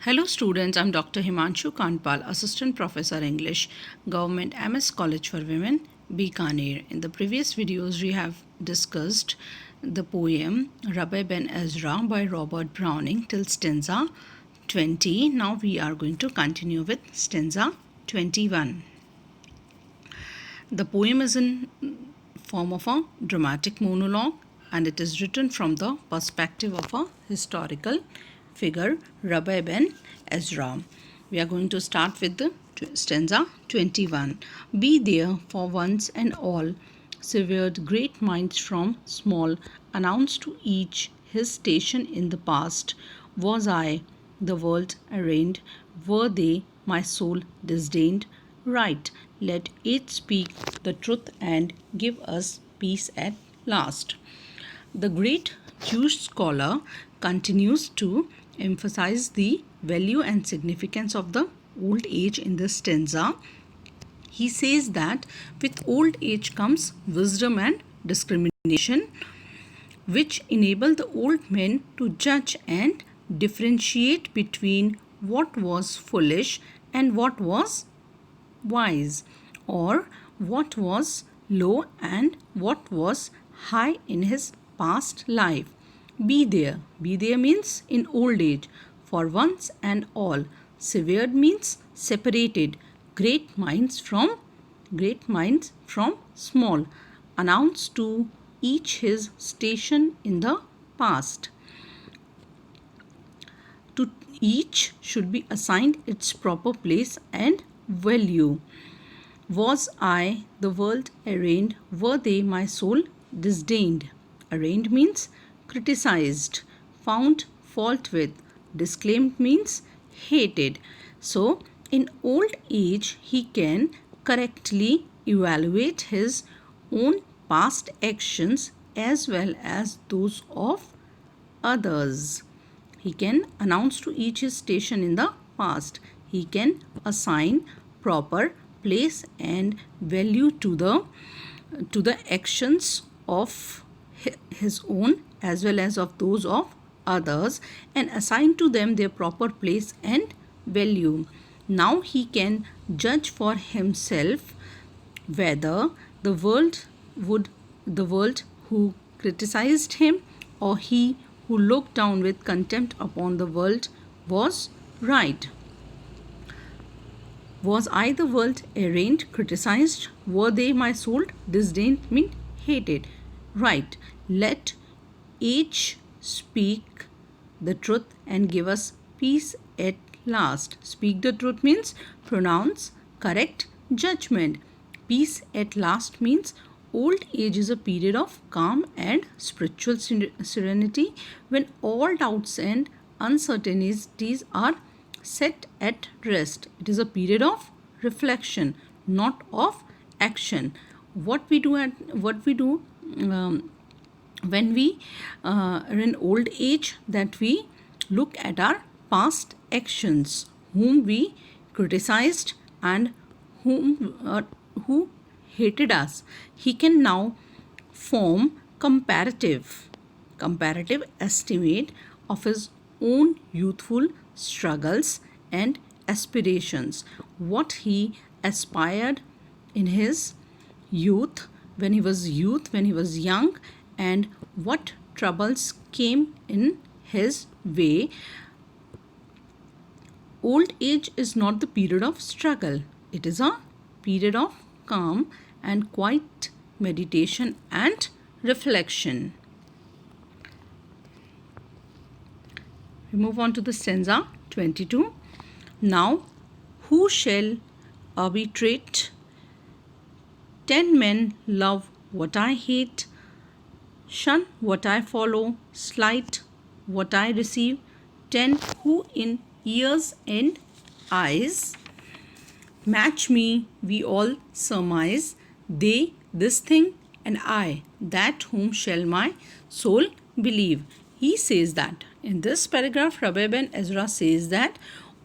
Hello students, I'm Dr. Himanshu Kanpal, Assistant Professor English, Government MS College for Women, Bikaner. In the previous videos, we have discussed the poem Rabbi Ben Ezra by Robert Browning till stanza 20. Now we are going to continue with stanza 21. The poem is in form of a dramatic monologue and it is written from the perspective of a historical figure, Rabbi Ben Ezra. We are going to start with the stanza 21. Be there for once and all, severed great minds from small, announced to each his station in the past. Was I the world arraigned? Were they my soul disdained? Right, let it speak the truth and give us peace at last. The great Jewish scholar continues to emphasize the value and significance of the old age in this stanza. He says that with old age comes wisdom and discrimination, which enable the old men to judge and differentiate between what was foolish and what was wise, or what was low and what was high in his past life. Be there. Be there means in old age, for once and all. Severed means separated. Great minds from small. Announce to each his station in the past. To each should be assigned its proper place and value. Was I the world arraigned? Were they my soul disdained? Arraigned means criticized, found fault with. Disclaimed means hated. So, in old age, he can correctly evaluate his own past actions as well as those of others. He can announce to each his station in the past. He can assign proper place and value to the actions of his own as well as of those of others and assign to them their proper place and value. Now he can judge for himself whether the world who criticized him or he who looked down with contempt upon the world was right. Was I the world arraigned, criticized? Were they my soul disdained, mean hated? Right. Let each speak the truth and give us peace at last. Speak the truth means pronounce correct judgment. Peace at last means old age is a period of calm and spiritual serenity when all doubts and uncertainties are set at rest. It is a period of reflection, not of action. What we do when we are in old age, that we look at our past actions, whom we criticized and who hated us. He can now form comparative estimate of his own youthful struggles and aspirations, what he aspired in his youth, when he was young, and what troubles came in his way. Old age is not the period of struggle. It is a period of calm and quiet meditation and reflection. We move on to the stanza 22. Now, who shall arbitrate? 10 men love what I hate, shun what I follow, slight what I receive. 10 who in ears and eyes match me, we all surmise. They this thing and I that, whom shall my soul believe? He says that in this paragraph, Rabbi Ben Ezra says that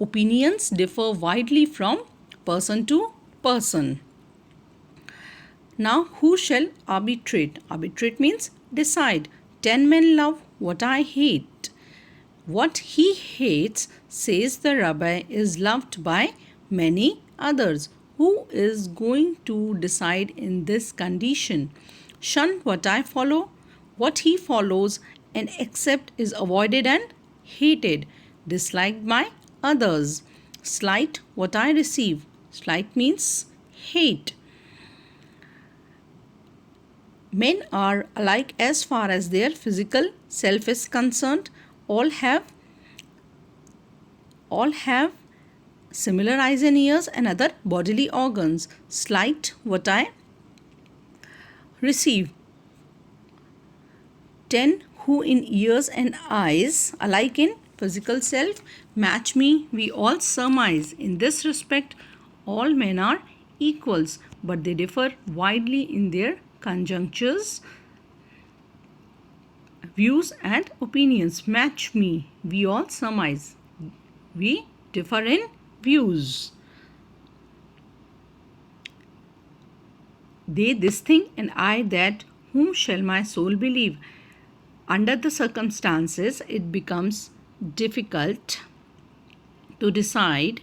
opinions differ widely from person to person. Now, who shall arbitrate? Arbitrate means decide. 10 men love what I hate. What he hates, says the rabbi, is loved by many others. Who is going to decide in this condition? Shun what I follow, what he follows, and accept is avoided and hated, disliked by others. Slight what I receive. Slight means hate. Men are alike as far as their physical self is concerned. All have similar eyes and ears and other bodily organs. Slight what I receive. 10 who in ears and eyes alike in physical self match me, we all surmise. In this respect, all men are equals, but they differ widely in their conjunctures, views and opinions. Match me, we all surmise. We differ in views. They this thing and I that, whom shall my soul believe? Under the circumstances, it becomes difficult to decide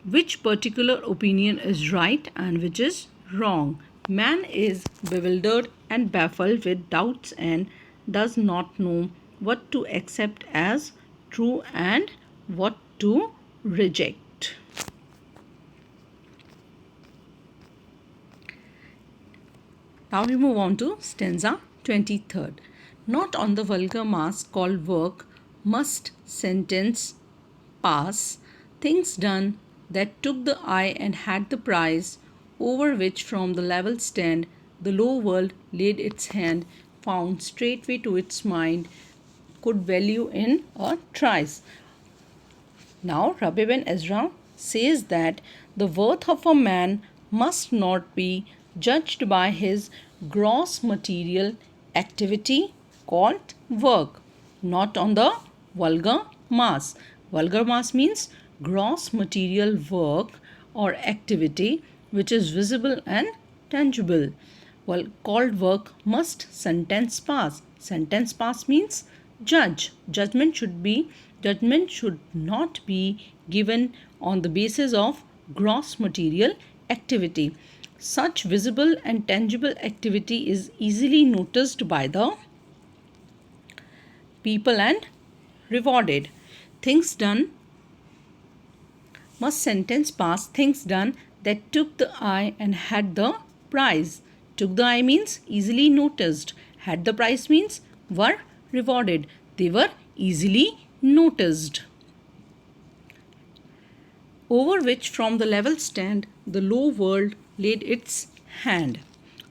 which particular opinion is right and which is wrong. Man is bewildered and baffled with doubts and does not know what to accept as true and what to reject. Now we move on to stanza 23rd. Not on the vulgar mass called work must sentence pass, things done that took the eye and had the prize, over which from the level stand the low world laid its hand, found straightway to its mind, could value in a trice. Now Rabbi Ben Ezra says that the worth of a man must not be judged by his gross material activity called work, not on the vulgar mass. Vulgar mass means gross material work or activity which is visible and tangible. Well, called work must sentence pass. Sentence pass means judge. Judgment should not be given on the basis of gross material activity. Such visible and tangible activity is easily noticed by the people and rewarded. Things done must sentence pass, things done that took the eye and had the prize. Took the eye means easily noticed. Had the prize means were rewarded. They were easily noticed. Over which from the level stand the low world laid its hand.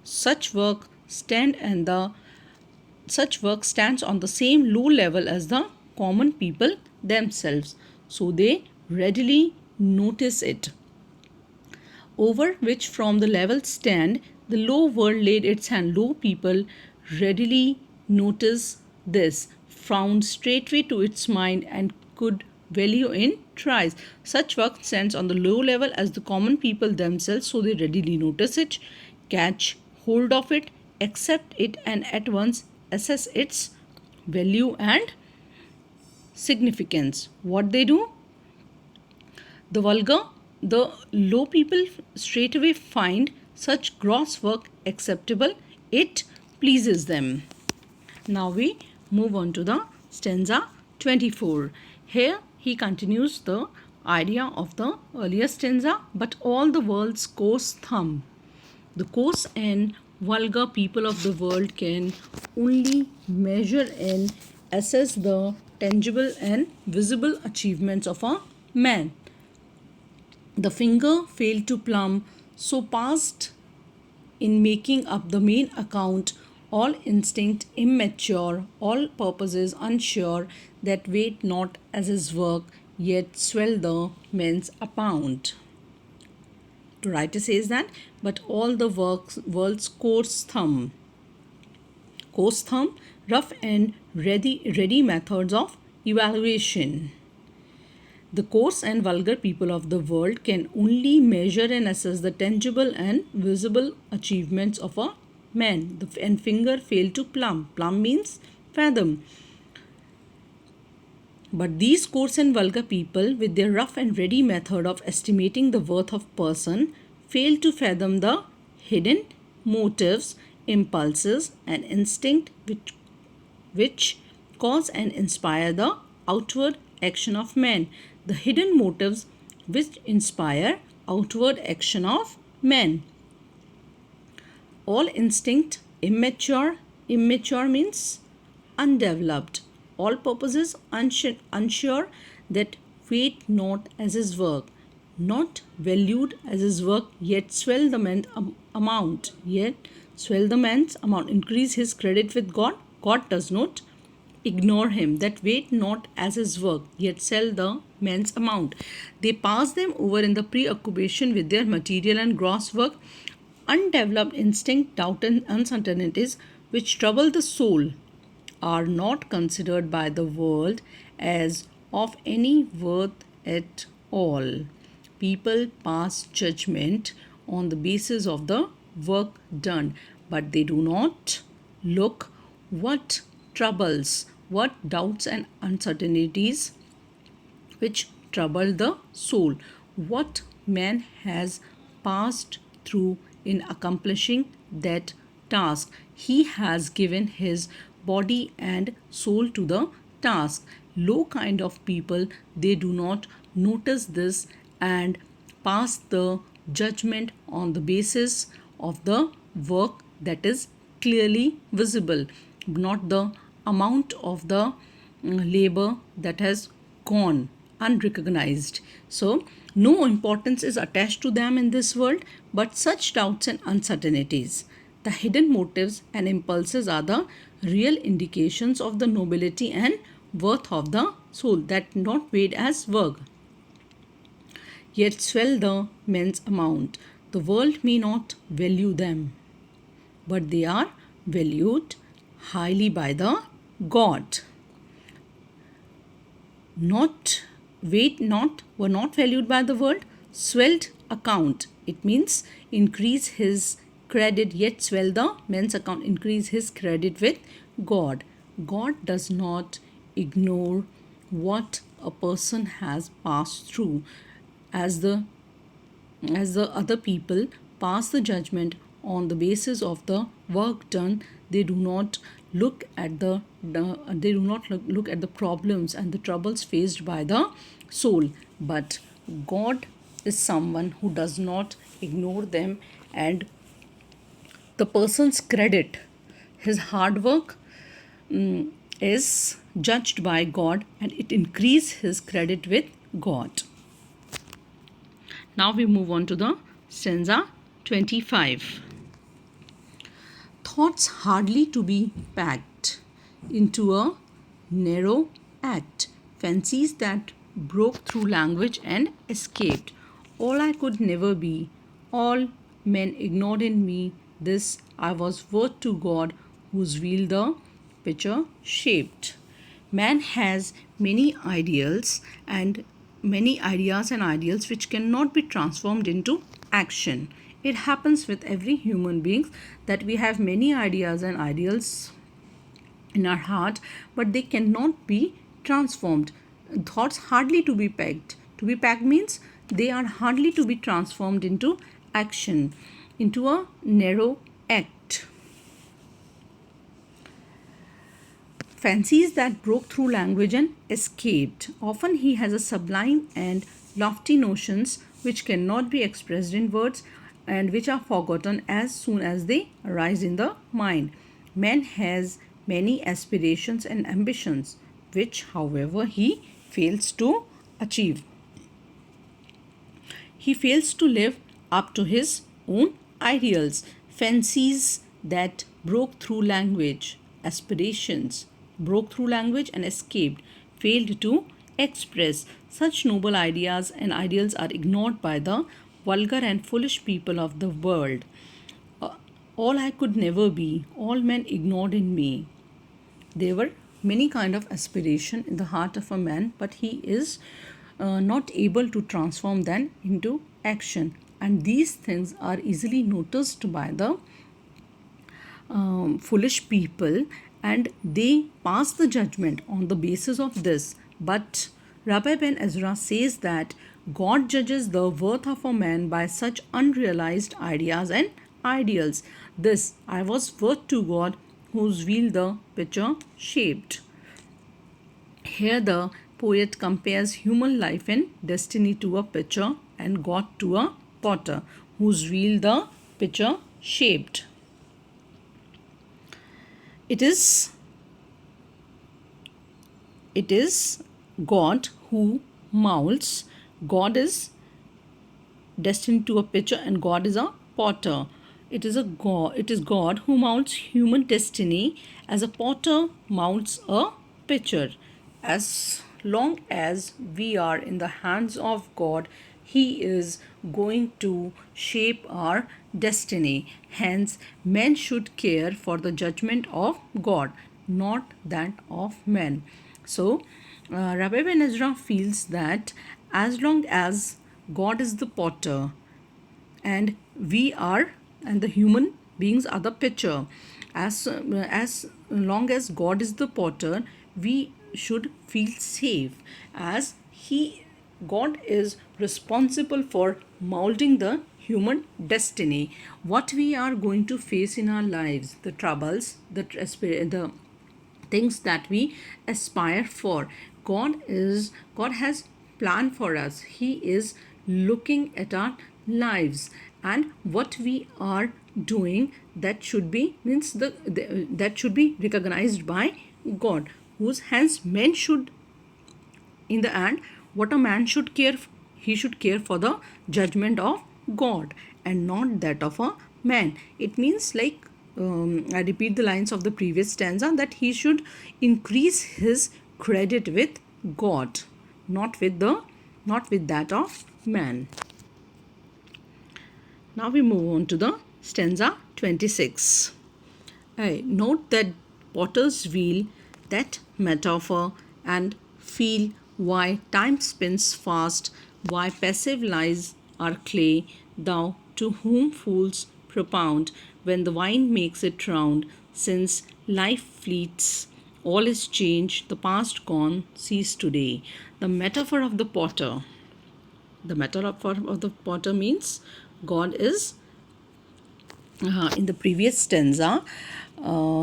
Such work stands on the same low level as the common people themselves, so they readily notice it. Over which from the level stand the low world laid its hand. Low people readily notice this, found straightway to its mind, and could value in tries. Such work stands on the low level as the common people themselves, so they readily notice it, catch hold of it, accept it, and at once assess its value and significance. What they do? The low people straightaway find such gross work acceptable, it pleases them. Now we move on to the stanza 24. Here he continues the idea of the earlier stanza, but all the world's coarse thumb. The coarse and vulgar people of the world can only measure and assess the tangible and visible achievements of a man. The finger failed to plumb, so past in making up the main account, all instinct immature, all purposes unsure, that wait not as his work, yet swell the men's account. The writer says that, but all the world's coarse thumb, rough and ready methods of evaluation. The coarse and vulgar people of the world can only measure and assess the tangible and visible achievements of a man. And finger fail to plumb. Plumb means fathom. But these coarse and vulgar people, with their rough and ready method of estimating the worth of person, fail to fathom the hidden motives, impulses, and instinct which cause and inspire the outward action of men. The hidden motives which inspire outward action of men. All instinct immature. Immature means undeveloped. All purposes unsure that wait not as his work, not valued as his work, yet swell the man's amount. Yet swell the man's amount. Increase his credit with God. God does not ignore him, that wait not as his work, yet sell the man's amount. They pass them over in the preoccupation with their material and gross work. Undeveloped instinct, doubt, and uncertainties which trouble the soul are not considered by the world as of any worth at all. People pass judgment on the basis of the work done, but they do not look what troubles, what doubts and uncertainties which trouble the soul, what man has passed through in accomplishing that task. He has given his body and soul to the task. Low kind of people, they do not notice this and pass the judgment on the basis of the work that is clearly visible, not the amount of the labor that has gone unrecognized. So, no importance is attached to them in this world, but such doubts and uncertainties. The hidden motives and impulses are the real indications of the nobility and worth of the soul that not weighed as work, yet swell the men's amount. The world may not value them, but they are valued highly by the God. Not were not valued by the world. Swelled account, it means increase his credit, yet swell the men's account, increase his credit with God. God does not ignore what a person has passed through. As the other people pass the judgment on the basis of the work done, they do not look at look at the problems and the troubles faced by the soul, but God is someone who does not ignore them, and the person's credit, his hard work, is judged by God, and it increases his credit with God. Now we move on to the stanza 25. Thoughts hardly to be packed into a narrow act, fancies that broke through language and escaped. All I could never be, all men ignored in me, this I was worth to God, whose wheel the picture shaped. Man has many ideals and many ideas and ideals which cannot be transformed into action. It happens with every human being that we have many ideas and ideals in our heart, but they cannot be transformed. Thoughts hardly to be pegged. To be pegged means they are hardly to be transformed into action, into a narrow act. Fancies that broke through language and escaped. Often he has a sublime and lofty notions which cannot be expressed in words and which are forgotten as soon as they arise in the mind. Man has many aspirations and ambitions which, however, he fails to achieve. He fails to live up to his own ideals. Fancies that broke through language, aspirations, broke through language and escaped, failed to express. Such noble ideas and ideals are ignored by the vulgar and foolish people of the world. All I could never be, all men ignored in me. There were many kind of aspiration in the heart of a man, but he is not able to transform them into action. And these things are easily noticed by the foolish people, and they pass the judgment on the basis of this, But Rabbi Ben Ezra says that God judges the worth of a man by such unrealized ideas and ideals. This I was worth to God, whose wheel the picture shaped. Here the poet compares human life and destiny to a pitcher and God to a potter, whose wheel the pitcher shaped. It is God who molds. God is destined to a pitcher and God is a potter. It is God who molds human destiny as a potter molds a pitcher. As long as we are in the hands of God, He is going to shape our destiny. Hence, men should care for the judgment of God, not that of men. So, Rabbi Ben Ezra feels that as long as God is the potter and the human beings are the pitcher, as long as God is the potter, we should feel safe, as God is responsible for molding the human destiny. What we are going to face in our lives, the troubles, the things that we aspire for, God has planned for us. He is looking at our lives, and what we are doing, that should be that should be recognized by God, whose hands men should, in the end, what a man should care, he should care for the judgment of God and not that of a man. It means, like, I repeat the lines of the previous stanza, that he should increase his credit with God, not with that of man. Now we move on to the stanza 26. Note that potter's wheel, that metaphor, and feel why time spins fast, why passive lies are clay, thou to whom fools propound when the wine makes it round, since life fleets, all is changed, the past gone, cease today. The metaphor of the potter. The metaphor of the potter means God is, in the previous stanza,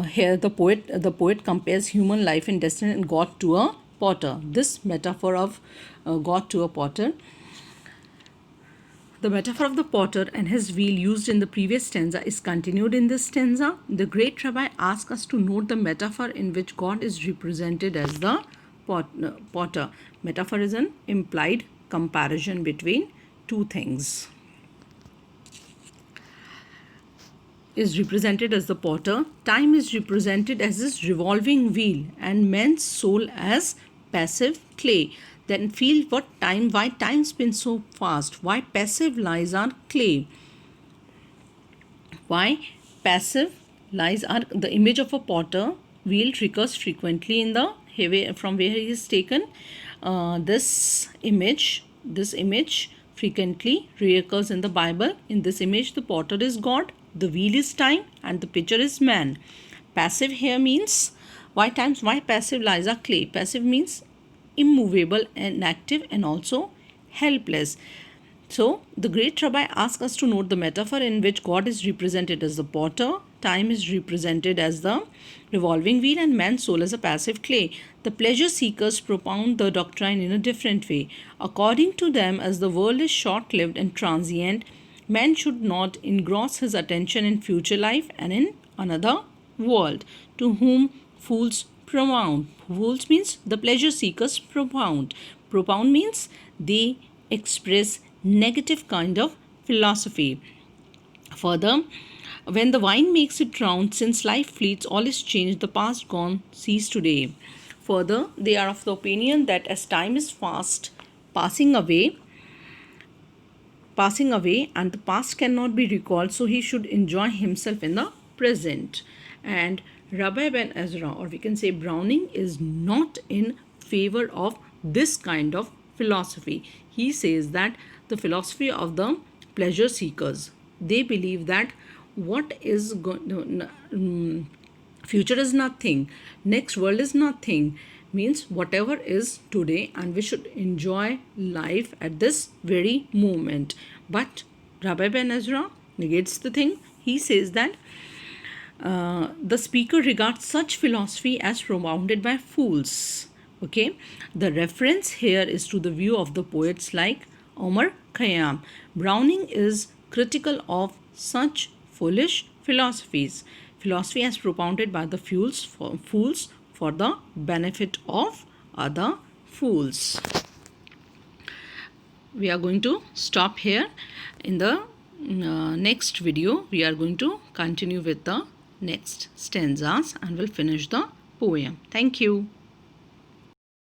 here the poet compares human life and destiny and God to a potter. This metaphor of God to a potter, the metaphor of the potter and his wheel used in the previous stanza is continued in this stanza. The great rabbi asks us to note the metaphor in which God is represented as the potter. Metaphor is an implied comparison between two things. Is represented as the potter, time is represented as this revolving wheel, and man's soul as passive clay. Then feel why time spins so fast, why passive lies are clay, why passive lies are the image of a potter wheel recurs frequently in the from where he is taken. This image frequently reoccurs in the Bible. In this image, the potter is God, the wheel is time, and the pitcher is man. Passive here means why passive lies are clay. Passive means immovable and inactive and also helpless. So the great rabbi asks us to note the metaphor in which God is represented as the potter, time is represented as the revolving wheel, and man's soul as a passive clay. The pleasure seekers propound the doctrine in a different way. According to them, as the world is short-lived and transient, man should not engross his attention in future life and in another world, to whom fools propound. Fools means the pleasure seekers propound. Propound means they express negative kind of philosophy. Further, when the wine makes it round, since life fleets, all is changed, the past gone, cease today. Further, they are of the opinion that as time is fast passing away and the past cannot be recalled, so he should enjoy himself in the present. And Rabbi Ben Ezra, or we can say Browning, is not in favor of this kind of philosophy. He says that the philosophy of the pleasure seekers, they believe that future is nothing, next world is nothing, means whatever is today, and we should enjoy life at this very moment. But Rabbi Ben Ezra negates the thing. He says that the speaker regards such philosophy as propounded by fools. Okay, the reference here is to the view of the poets like Omar Khayyam. Browning is critical of such foolish philosophies. Philosophy as propounded by the fools for the benefit of other fools. We are going to stop here. In the next video, we are going to continue with the next stanzas and will finish the poem. Thank you.